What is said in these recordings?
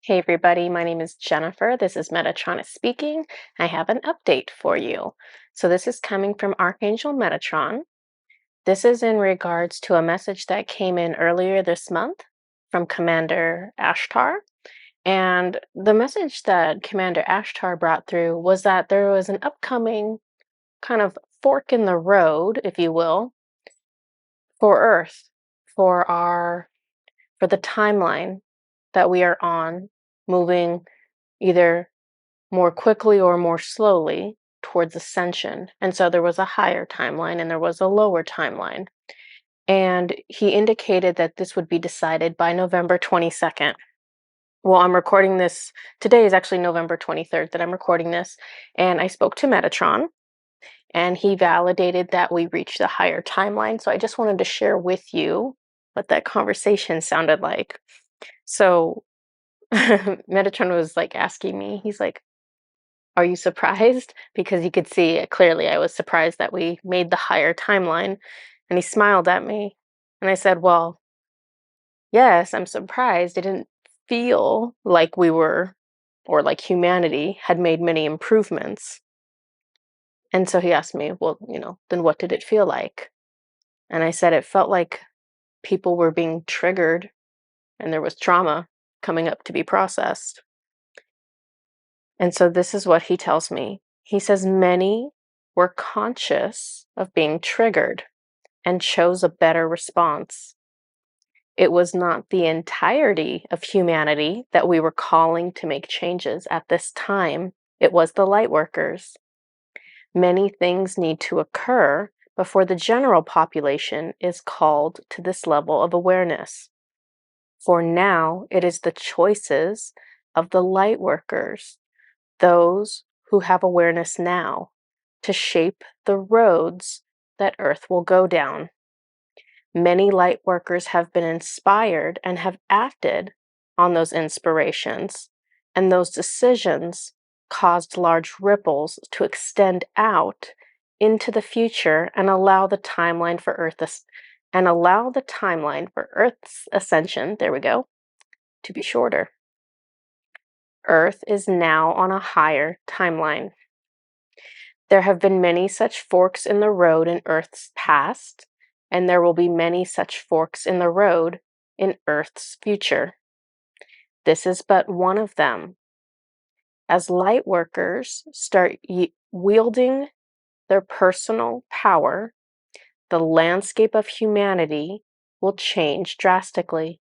Hey everybody, my name is Jennifer. This is Metatron speaking. I have an update for you. So this is coming from Archangel Metatron. This is in regards to a message that came in earlier this month from Commander Ashtar. And the message that Commander Ashtar brought through was that there was an upcoming kind of fork in the road, if you will, for Earth, for the timeline that we are on, moving either more quickly or more slowly towards ascension. And so there was a higher timeline and there was a lower timeline. And he indicated that this would be decided by November 22nd. Well, I'm recording this. Today is actually November 23rd that I'm recording this. And I spoke to Metatron and he validated that we reached the higher timeline. So I just wanted to share with you what that conversation sounded like. So Metatron was like asking me, he's like, are you surprised? Because you could see it clearly. I was surprised that we made the higher timeline. And he smiled at me. And I said, well, yes, I'm surprised. It didn't feel like we were, or like humanity had made many improvements. And so he asked me, well, then what did it feel like? And I said, it felt like people were being triggered and there was trauma coming up to be processed. And so this is what he tells me. He says many were conscious of being triggered and chose a better response. It was not the entirety of humanity that we were calling to make changes at this time. It was the Lightworkers. Many things need to occur before the general population is called to this level of awareness. For now, it is the choices of the Lightworkers, those who have awareness now, to shape the roads that Earth will go down. Many light workers have been inspired and have acted on those inspirations, and those decisions caused large ripples to extend out into the future and allow the timeline for Earth's ascension, there we go, to be shorter. Earth is now on a higher timeline. There have been many such forks in the road in Earth's past, and there will be many such forks in the road in Earth's future. This is but one of them. As light workers start wielding their personal power, the landscape of humanity will change drastically.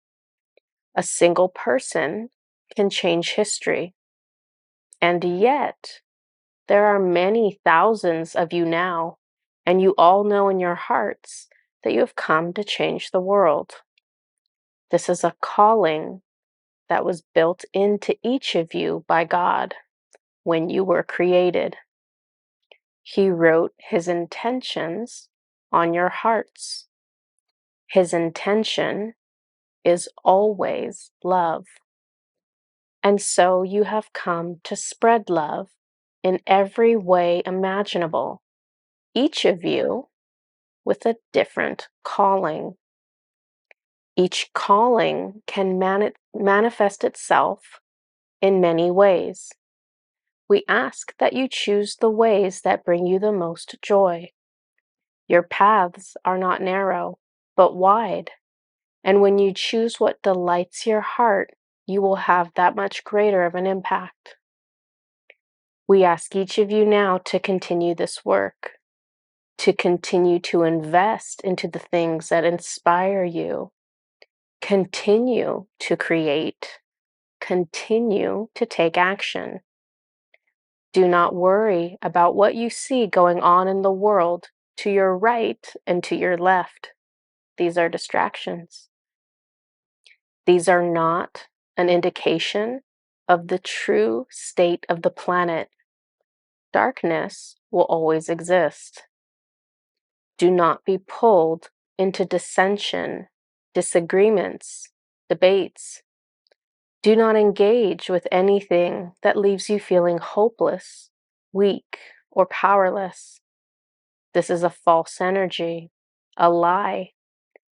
A single person can change history. And yet, there are many thousands of you now, and you all know in your hearts that you have come to change the world. This is a calling that was built into each of you by God when you were created. He wrote His intentions on your hearts. His intention is always love. And so you have come to spread love in every way imaginable, each of you with a different calling. Each calling can manifest itself in many ways. We ask that you choose the ways that bring you the most joy. Your paths are not narrow, but wide. And when you choose what delights your heart, you will have that much greater of an impact. We ask each of you now to continue this work, to continue to invest into the things that inspire you, continue to create, continue to take action. Do not worry about what you see going on in the world to your right and to your left. These are distractions. These are not an indication of the true state of the planet. Darkness will always exist. Do not be pulled into dissension, disagreements, debates. Do not engage with anything that leaves you feeling hopeless, weak, or powerless. This is a false energy, a lie,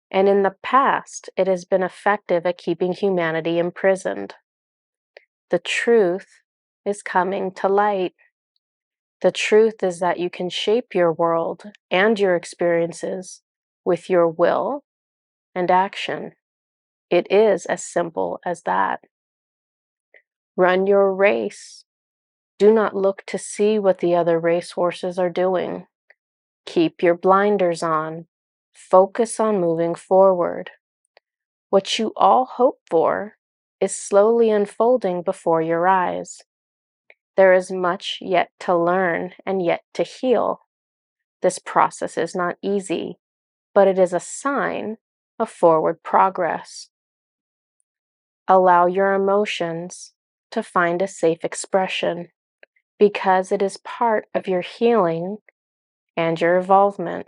and in the past, it has been effective at keeping humanity imprisoned. The truth is coming to light. The truth is that you can shape your world and your experiences with your will and action. It is as simple as that. Run your race. Do not look to see what the other racehorses are doing. Keep your blinders on. Focus on moving forward. What you all hope for is slowly unfolding before your eyes. There is much yet to learn and yet to heal. This process is not easy, but it is a sign of forward progress. Allow your emotions to find a safe expression because it is part of your healing and your evolvement.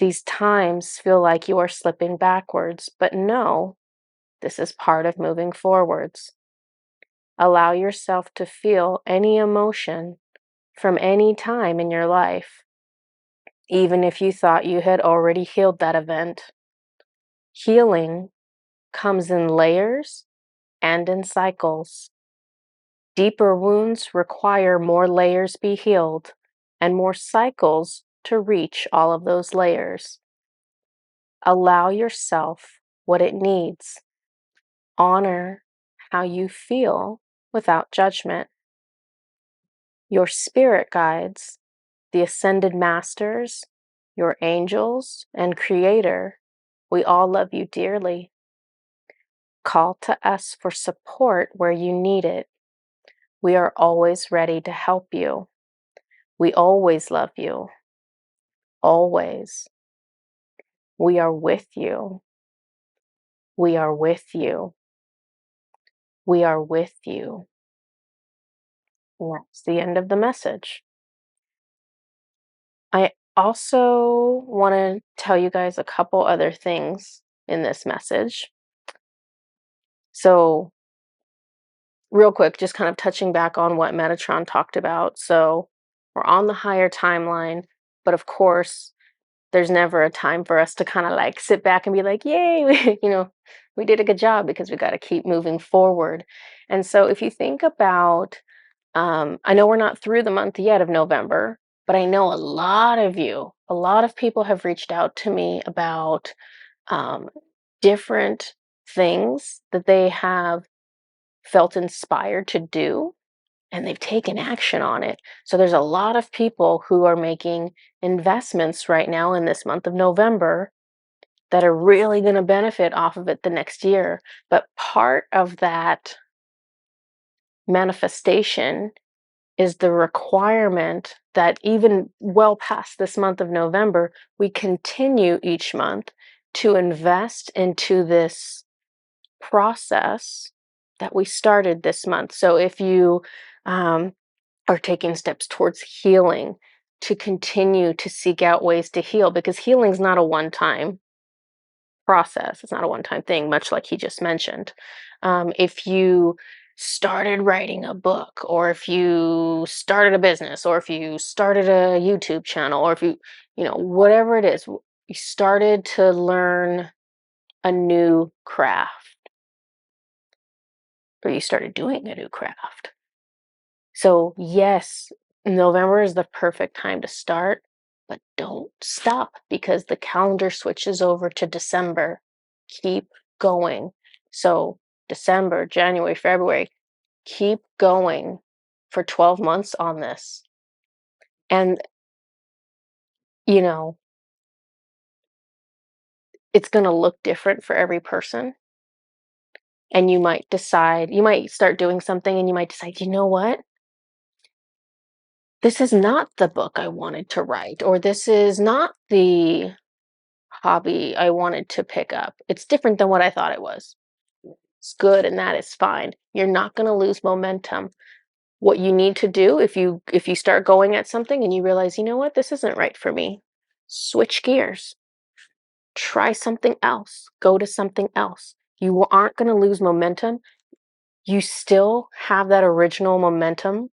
These times feel like you are slipping backwards, but no, this is part of moving forwards. Allow yourself to feel any emotion from any time in your life, even if you thought you had already healed that event. Healing comes in layers and in cycles. Deeper wounds require more layers be healed and more cycles to reach all of those layers. Allow yourself what it needs. Honor how you feel without judgment. Your spirit guides, the ascended masters, your angels, and creator, we all love you dearly. Call to us for support where you need it. We are always ready to help you. We always love you. Always. We are with you. We are with you. We are with you. And that's the end of the message. I also want to tell you guys a couple other things in this message. So, real quick, just kind of touching back on what Metatron talked about. So, we're on the higher timeline, but of course, there's never a time for us to kind of like sit back and be like, yay, we did a good job, because we got to keep moving forward. And so, if you think about, I know we're not through the month yet of November, but I know a lot of people have reached out to me about different things that they have felt inspired to do, and they've taken action on it. So there's a lot of people who are making investments right now in this month of November that are really going to benefit off of it the next year. But part of that manifestation is the requirement that even well past this month of November, we continue each month to invest into this process that we started this month. So if you are taking steps towards healing, to continue to seek out ways to heal, because healing is not a one-time process. It's not a one-time thing, much like he just mentioned. If you started writing a book, or if you started a business, or if you started a YouTube channel, or if you whatever it is, you started to learn a new craft, or you started doing a new craft. So yes, November is the perfect time to start, but don't stop, because the calendar switches over to December. Keep going. So December, January, February, keep going for 12 months on this. And, it's going to look different for every person. And you might start doing something and you might decide, you know what? This is not the book I wanted to write, or this is not the hobby I wanted to pick up. It's different than what I thought it was. It's good, and that is fine. You're not going to lose momentum. What you need to do, if you start going at something and you realize, you know what, this isn't right for me, switch gears. Try something else. Go to something else. You aren't going to lose momentum. You still have that original momentum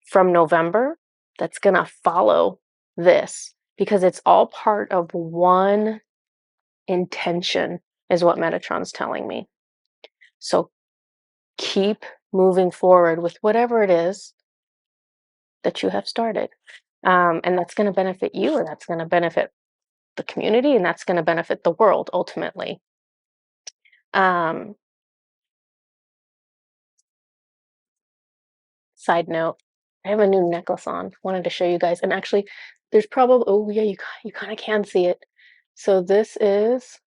from November that's going to follow this, because it's all part of one intention, is what Metatron's telling me. So keep moving forward with whatever it is that you have started. And that's going to benefit you, and that's going to benefit the community, and that's going to benefit the world ultimately. Um, Side note, I have a new necklace on. Wanted to show you guys. And actually, there's probably, oh yeah, you kind of can see it. So this is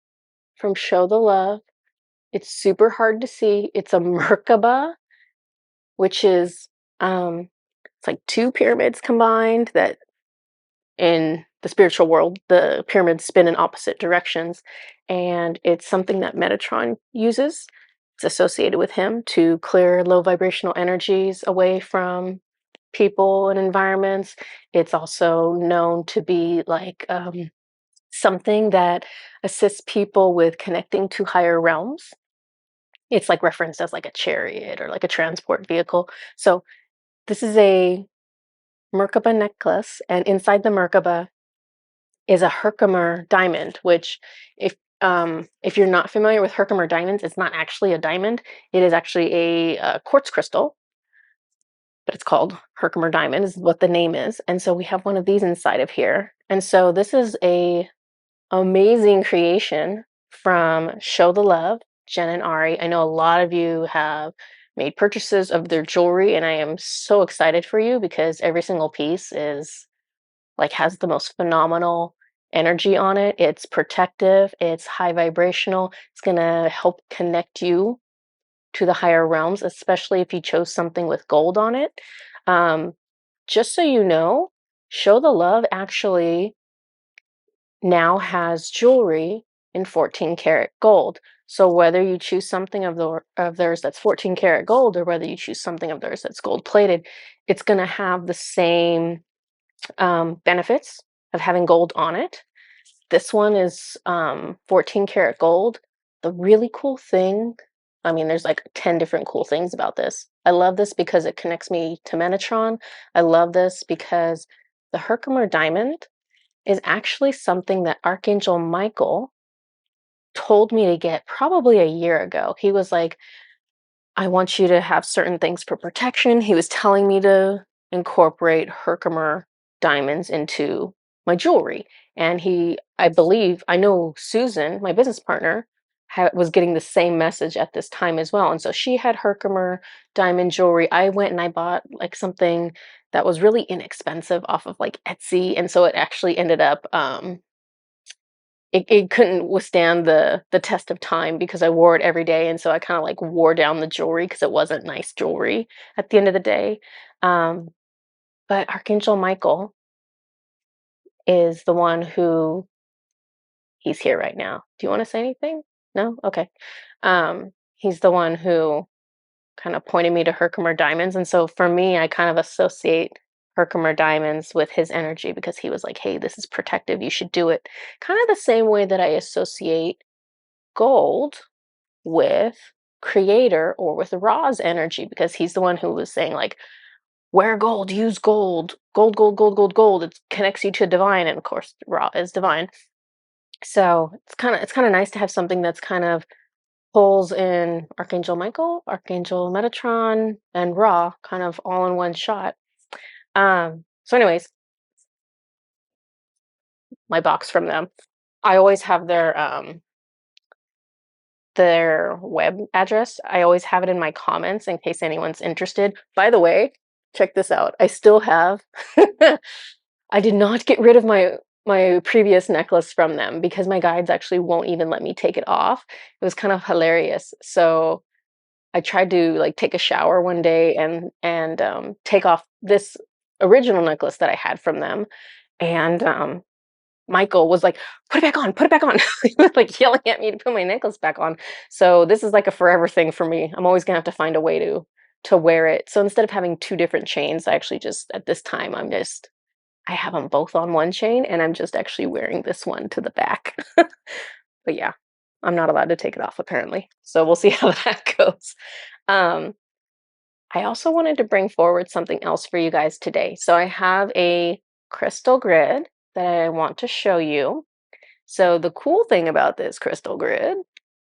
from Show the Love. It's super hard to see. It's a Merkaba, which is it's like two pyramids combined that in the spiritual world, the pyramids spin in opposite directions. And it's something that Metatron uses. It's associated with him to clear low vibrational energies away from people and environments. It's also known to be like something that assists people with connecting to higher realms. It's like referenced as like a chariot or like a transport vehicle. So this is a Merkaba necklace, and inside the Merkaba is a Herkimer diamond, which if you're not familiar with Herkimer diamonds, it's not actually a diamond. It is actually a quartz crystal, but it's called Herkimer diamond is what the name is. And so we have one of these inside of here. And so this is a amazing creation from Show the Love, Jen and Ari. I know a lot of you have made purchases of their jewelry, and I am so excited for you because every single piece is like has the most phenomenal energy on it. It's protective, it's high vibrational, it's going to help connect you to the higher realms, especially if you chose something with gold on it. Just so you know, Show the Love actually now has jewelry in 14 karat gold. So whether you choose something of theirs that's 14 karat gold, or whether you choose something of theirs that's gold plated, it's going to have the same benefits of having gold on it. This one is 14 karat gold. The really cool thing, I mean, there's like 10 different cool things about this. I love this because it connects me to Metatron. I love this because the Herkimer diamond is actually something that Archangel Michael told me to get probably a year ago. He was like, I want you to have certain things for protection. He was telling me to incorporate Herkimer diamonds into my jewelry. And I believe, I know Susan, my business partner, was getting the same message at this time as well. And so she had Herkimer diamond jewelry. I went and I bought like something that was really inexpensive off of like Etsy. And so it actually ended up it couldn't withstand the test of time because I wore it every day, and so I kind of like wore down the jewelry because it wasn't nice jewelry at the end of the day. Um, but Archangel Michael is the one who he's here right now. Do you want to say anything? No? Okay. He's the one who kind of pointed me to Herkimer diamonds, and so for me, I kind of associate Herkimer diamonds with his energy because he was like, "Hey, this is protective. You should do it." Kind of the same way that I associate gold with creator or with Ra's energy because he's the one who was saying like wear gold, use gold, gold, gold, gold, gold, gold. It connects you to divine, and of course Ra is divine. So it's kind of nice to have something that's kind of pulls in Archangel Michael, Archangel Metatron, and Ra kind of all in one shot. So anyways, my box from them. I always have their web address. I always have it in my comments in case anyone's interested. By the way, check this out. I still have I did not get rid of my previous necklace from them because my guides actually won't even let me take it off. It was kind of hilarious. So I tried to like take a shower one day and take off this original necklace that I had from them, and Michael was like, "Put it back on, put it back on." He was like yelling at me to put my necklace back on. So this is like a forever thing for me. I'm always gonna have to find a way to wear it. So instead of having two different chains, I actually just at this time I have them both on one chain, and I'm just actually wearing this one to the back. But yeah, I'm not allowed to take it off apparently. So we'll see how that goes. Um, I also wanted to bring forward something else for you guys today. So I have a crystal grid that I want to show you. So the cool thing about this crystal grid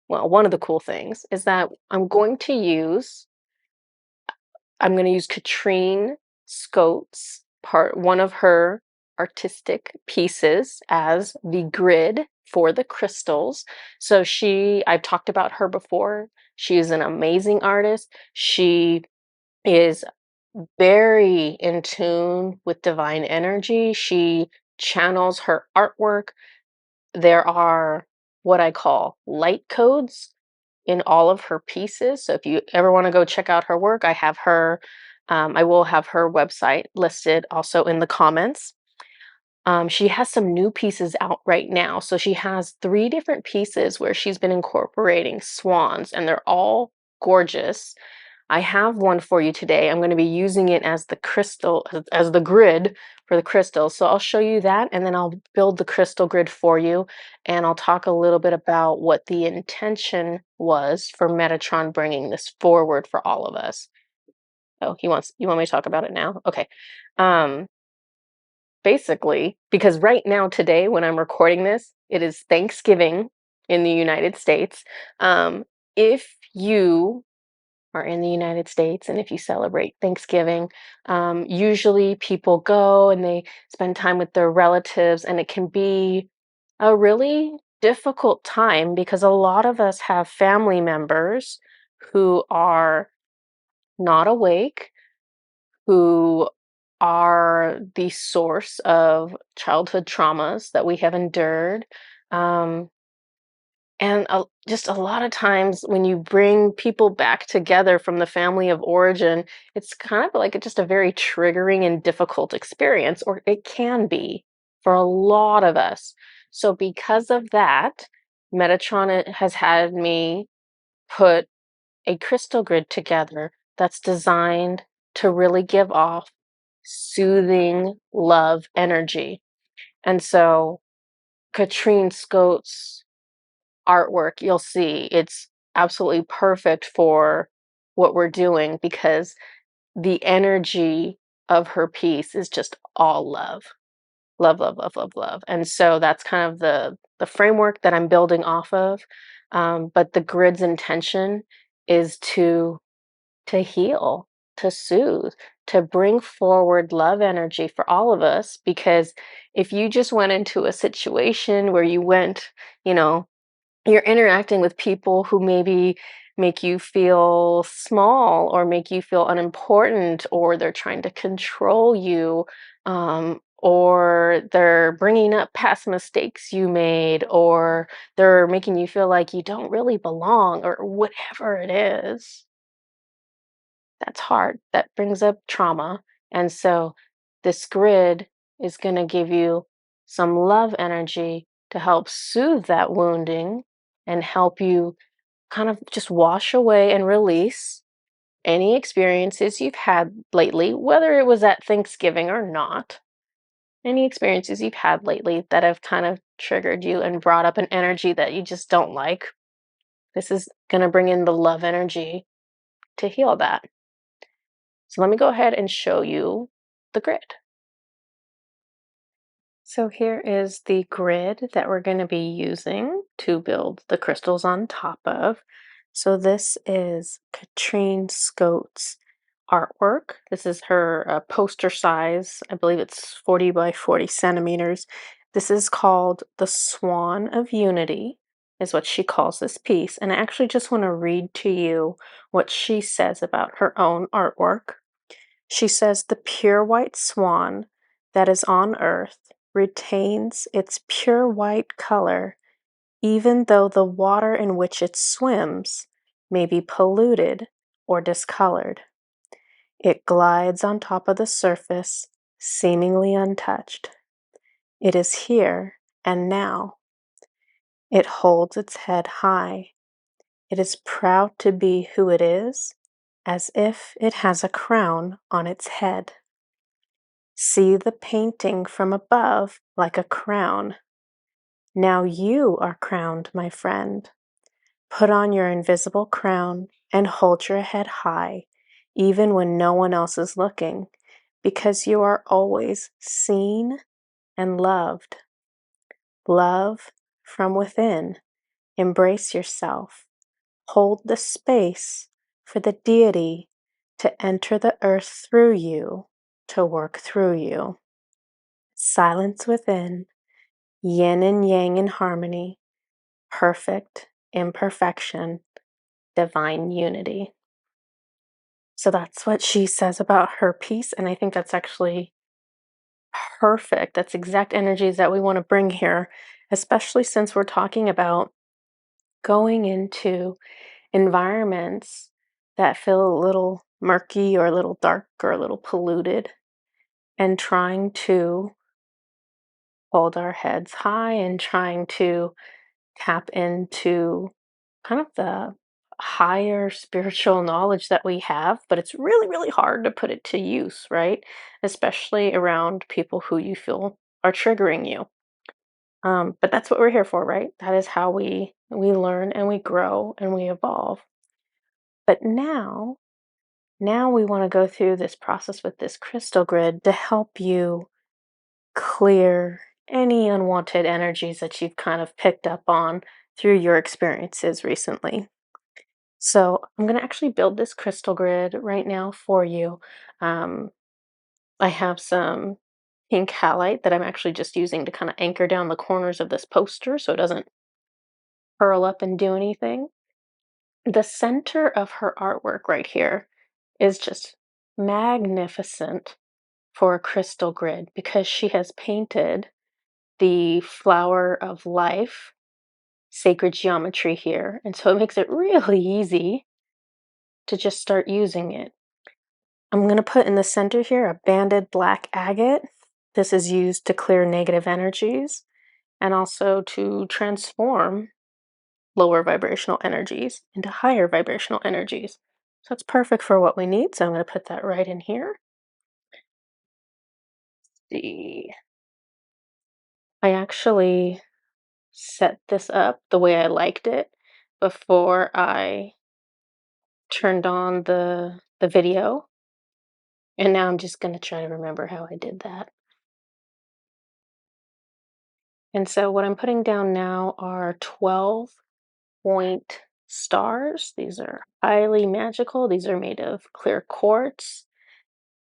well, one of the cool things is that I'm going to use Catrin Scott's one of her artistic pieces as the grid for the crystals. So I've talked about her before. She is an amazing artist. She is very in tune with divine energy. She channels her artwork. There are what I call light codes in all of her pieces. So if you ever want to go check out her work, I will have her website listed also in the comments. She has some new pieces out right now. So she has 3 different pieces where she's been incorporating swans, and they're all gorgeous. I have one for you today. I'm going to be using it as the crystal, as the grid for the crystals. So I'll show you that, and then I'll build the crystal grid for you. And I'll talk a little bit about what the intention was for Metatron bringing this forward for all of us. Oh, you want me to talk about it now? Okay. Um, Basically, because right now, today, when I'm recording this, it is Thanksgiving in the United States. If you are in the United States and if you celebrate Thanksgiving, usually people go and they spend time with their relatives, and it can be a really difficult time because a lot of us have family members who are not awake, who are the source of childhood traumas that we have endured. Um, just a lot of times when you bring people back together from the family of origin, it's kind of like just a very triggering and difficult experience, or it can be for a lot of us. So, because of that, Metatron has had me put a crystal grid together that's designed to really give off soothing love energy. And so, Catrin Scott's artwork, you'll see it's absolutely perfect for what we're doing because the energy of her piece is just all love. Love, love, love, love, love. And so that's kind of the framework that I'm building off of. But the grid's intention is to heal, to soothe, to bring forward love energy for all of us. Because if you just went into a situation where you know, you're interacting with people who maybe make you feel small or make you feel unimportant, or they're trying to control you, or they're bringing up past mistakes you made, or they're making you feel like you don't really belong, or whatever it is, that's hard. That brings up trauma. And so this grid is going to give you some love energy to help soothe that wounding and help you kind of just wash away and release any experiences you've had lately, whether it was at Thanksgiving or not. Any experiences you've had lately that have kind of triggered you and brought up an energy that you just don't like. This is going to bring in the love energy to heal that. So let me go ahead and show you the grid. So here is the grid that we're going to be using to build the crystals on top of. So this is Catrin Scott's artwork. This is her poster size. I believe it's 40 by 40 centimeters. This is called the Swan of Unity, is what she calls this piece. And I actually just want to read to you what she says about her own artwork. She says, "The pure white swan that is on earth retains its pure white color, even though the water in which it swims may be polluted or discolored. It glides on top of the surface, seemingly untouched. It is here and now. It holds its head high. It is proud to be who it is, as if it has a crown on its head. See the painting from above like a crown. Now you are crowned, my friend. Put on your invisible crown and hold your head high, even when no one else is looking, because you are always seen and loved. Love from within Embrace yourself. Hold the space for the deity to enter the earth through you, to work through you. Silence within, yin and yang in harmony, perfect imperfection, divine unity. So that's what she says about her piece, and I think that's actually perfect. That's exact energies that we want to bring here, especially since we're talking about going into environments that feel a little murky or a little dark or a little polluted, and trying to hold our heads high and trying to tap into kind of the higher spiritual knowledge that we have, but it's really, really hard to put it to use, right? Especially around people who you feel are triggering you. But that's what we're here for, right? That is how we learn and we grow and we evolve. But now we want to go through this process with this crystal grid to help you clear any unwanted energies that you've kind of picked up on through your experiences recently. So I'm going to actually build this crystal grid right now for you. Um, I have some pink halite that I'm actually just using to kind of anchor down the corners of this poster so it doesn't curl up and do anything. The center of her artwork right here is just magnificent for a crystal grid because she has painted the flower of life sacred geometry here. And so it makes it really easy to just start using it. I'm going to put in the center here a banded black agate. This is used to clear negative energies and also to transform lower vibrational energies into higher vibrational energies. So it's perfect for what we need. So I'm going to put that right in here. See, I actually set this up the way I liked it before I turned on the video, and now I'm just going to try to remember how I did that. And so what I'm putting down now are 12 point stars. These are highly magical. These are made of clear quartz.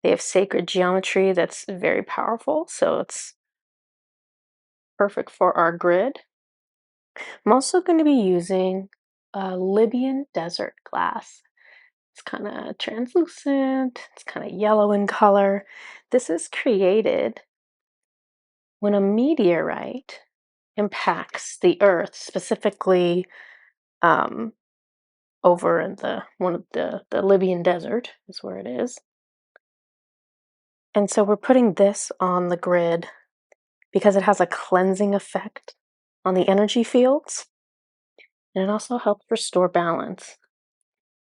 They have sacred geometry that's very powerful, so it's perfect for our grid. I'm also going to be using a Libyan desert glass. It's kind of translucent, it's kind of yellow in color. This is created when a meteorite impacts the earth, specifically um, over in the one of the Libyan desert is where it is. And so we're putting this on the grid because it has a cleansing effect on the energy fields, and it also helps restore balance.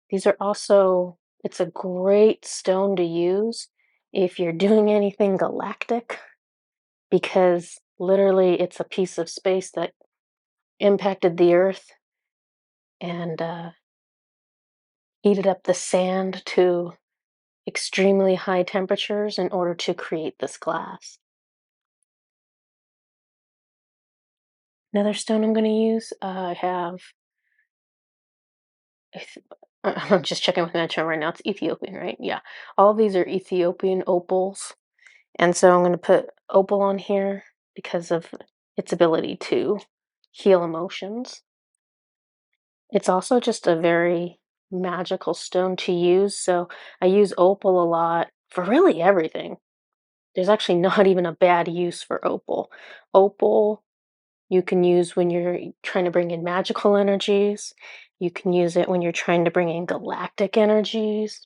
These are also, it's a great stone to use if you're doing anything galactic, because literally it's a piece of space that impacted the earth and heated up the sand to extremely high temperatures in order to create this glass. Another stone I'm going to use, I have, I'm just checking with Metatron right now. It's Ethiopian, right? Yeah. All of these are Ethiopian opals. And so I'm going to put opal on here because of its ability to heal emotions. It's also just a very magical stone to use. So I use opal a lot for really everything. There's actually not even a bad use for opal. Opal you can use when you're trying to bring in magical energies. You can use it when you're trying to bring in galactic energies.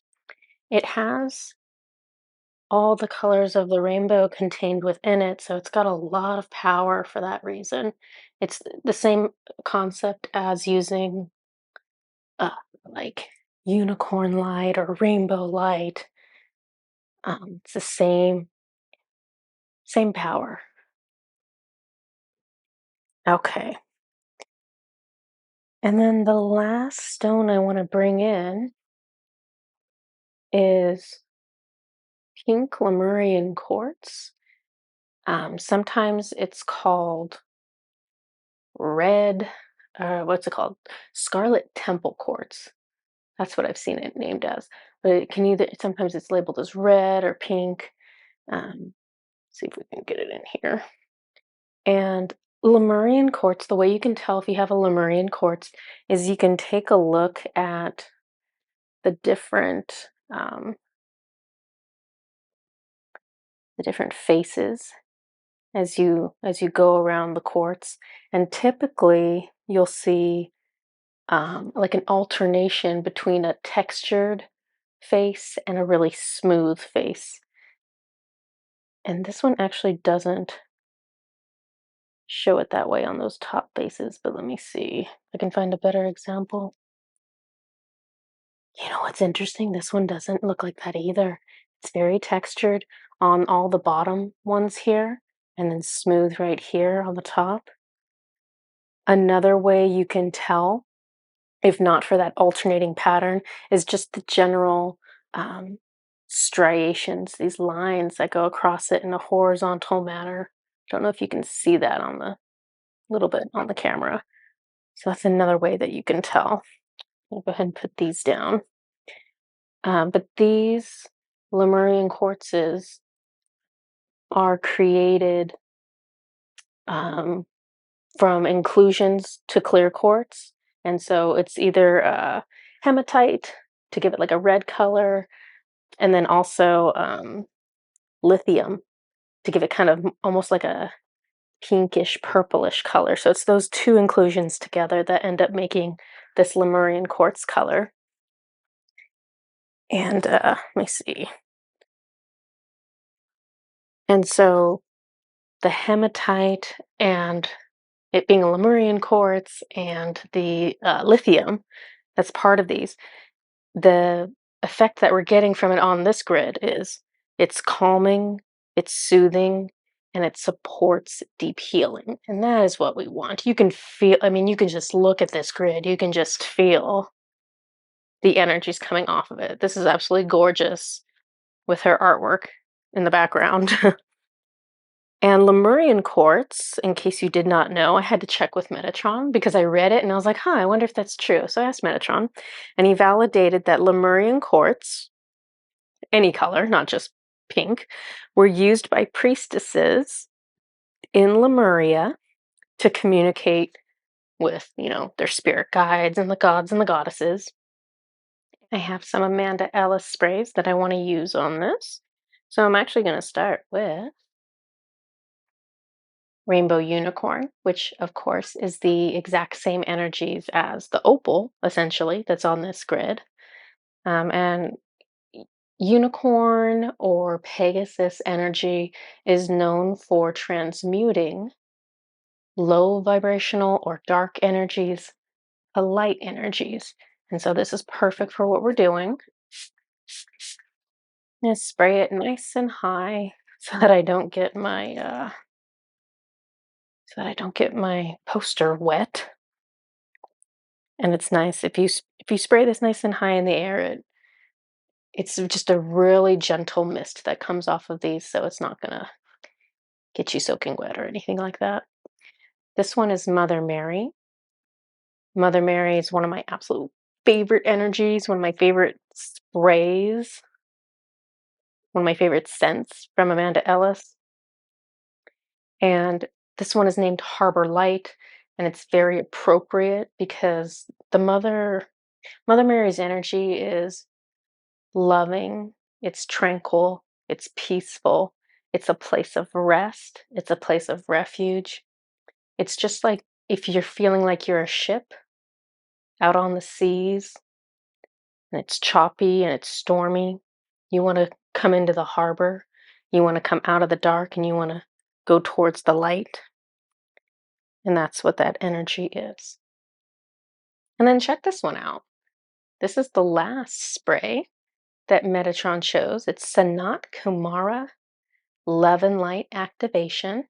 It has all the colors of the rainbow contained within it, so it's got a lot of power for that reason. It's the same concept as using uh, like unicorn light or rainbow light. It's the same power. Okay. And then the last stone I want to bring in is pink Lemurian quartz. Sometimes it's called red what's it called? Scarlet temple quartz. That's what I've seen it named as. But it can either sometimes it's labeled as red or pink. See if we can get it in here. And Lemurian quartz, the way you can tell if you have a Lemurian quartz is you can take a look at the different faces as you go around the quartz, and typically you'll see like an alternation between a textured face and a really smooth face. And this one actually doesn't show it that way on those top faces, but let me see if I can find a better example. You know what's interesting? This one doesn't look like that either. It's very textured on all the bottom ones here, and then smooth right here on the top. Another way you can tell, if not for that alternating pattern, is just the general striations, these lines that go across it in a horizontal manner. Don't know if you can see that on the little bit on the camera. So that's another way that you can tell. I'll go ahead and put these down. But these Lemurian quartzes are created um, from inclusions to clear quartz. And so it's either hematite to give it like a red color, and then also lithium to give it kind of almost like a pinkish purplish color. So it's those two inclusions together that end up making this Lemurian quartz color. And let me see. And so the hematite and it being a Lemurian quartz and the lithium that's part of these, the effect that we're getting from it on this grid is it's calming, it's soothing, and it supports deep healing. And that is what we want. You can feel, I mean, you can just look at this grid, you can just feel the energies coming off of it. This is absolutely gorgeous with her artwork in the background. And Lemurian quartz, in case you did not know, I had to check with Metatron because I read it and I was like, huh, I wonder if that's true. So I asked Metatron, and he validated that Lemurian quartz, any color, not just pink, were used by priestesses in Lemuria to communicate with, their spirit guides and the gods and the goddesses. I have some Amanda Ellis sprays that I want to use on this. So I'm actually going to start with Rainbow Unicorn, which of course is the exact same energies as the opal, essentially, that's on this grid. And unicorn or Pegasus energy is known for transmuting low vibrational or dark energies to light energies. And so this is perfect for what we're doing. I'm gonna spray it nice and high so that I don't get my poster wet. And it's nice if you spray this nice and high in the air, it's just a really gentle mist that comes off of these, so it's not gonna get you soaking wet or anything like that. This one is Mother Mary. Mother Mary is one of my absolute favorite energies, one of my favorite sprays, one of my favorite scents from Amanda Ellis. And this one is named Harbor Light, and it's very appropriate because the Mother Mary's energy is loving, it's tranquil, it's peaceful, it's a place of rest, it's a place of refuge. It's just like if you're feeling like you're a ship out on the seas and it's choppy and it's stormy, you want to come into the harbor, you want to come out of the dark and you want to go towards the light. And that's what that energy is. And then check this one out. This is the last spray that Metatron chose. It's Sanat Kumara Love and Light Activation.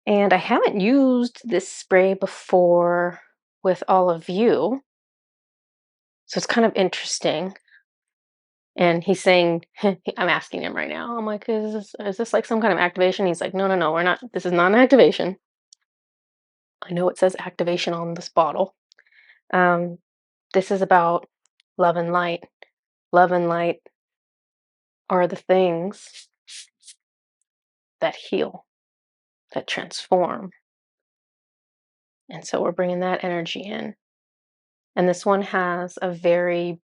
And I haven't used this spray before with all of you. So it's kind of interesting. And he's saying, I'm asking him right now. I'm like, is this like some kind of activation? He's like, no, we're not. This is not an activation. I know it says activation on this bottle. Um, this is about love and light. Love and light are the things that heal, that transform. And so we're bringing that energy in. And this one has a very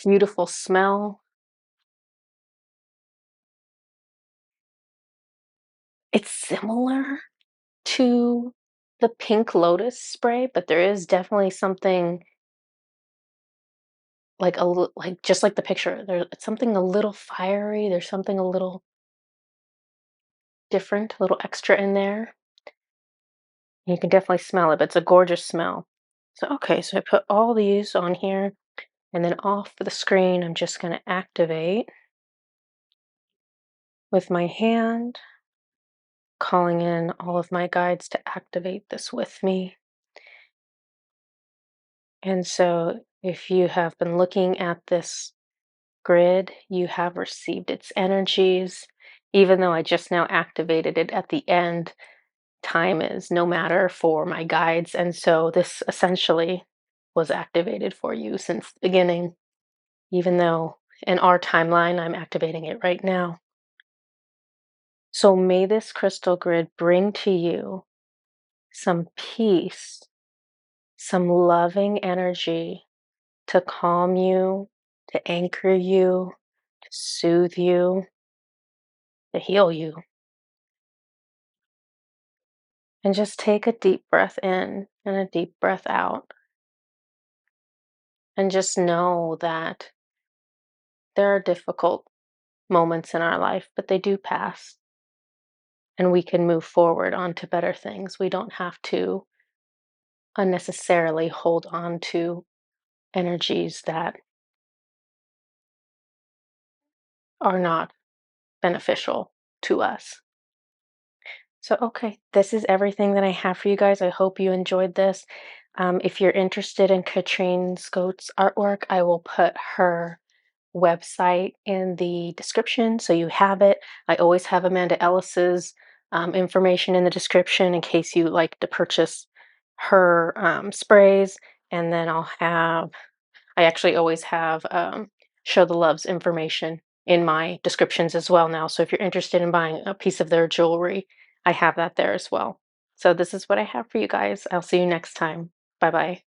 beautiful smell. It's similar to the pink lotus spray, but there is definitely something like like just like the picture. There's something a little fiery. There's something a little different, a little extra in there. You can definitely smell it, but it's a gorgeous smell. So okay, so I put all these on here, and then off the screen, I'm just going to activate with my hand, calling in all of my guides to activate this with me. And so if you have been looking at this grid, you have received its energies. Even though I just now activated it at the end, time is no matter for my guides. And so this essentially was activated for you since the beginning, even though in our timeline, I'm activating it right now. So may this crystal grid bring to you some peace, some loving energy to calm you, to anchor you, to soothe you, to heal you. And just take a deep breath in and a deep breath out. And just know that there are difficult moments in our life, but they do pass. And we can move forward onto better things. We don't have to unnecessarily hold on to energies that are not beneficial to us. So, okay, this is everything that I have for you guys. I hope you enjoyed this. If you're interested in Catrin Skött's artwork, I will put her website in the description so you have it. I always have Amanda Ellis's information in the description in case you like to purchase her sprays. And then I actually always have Show the Love's information in my descriptions as well now. So if you're interested in buying a piece of their jewelry, I have that there as well. So this is what I have for you guys. I'll see you next time. Bye bye.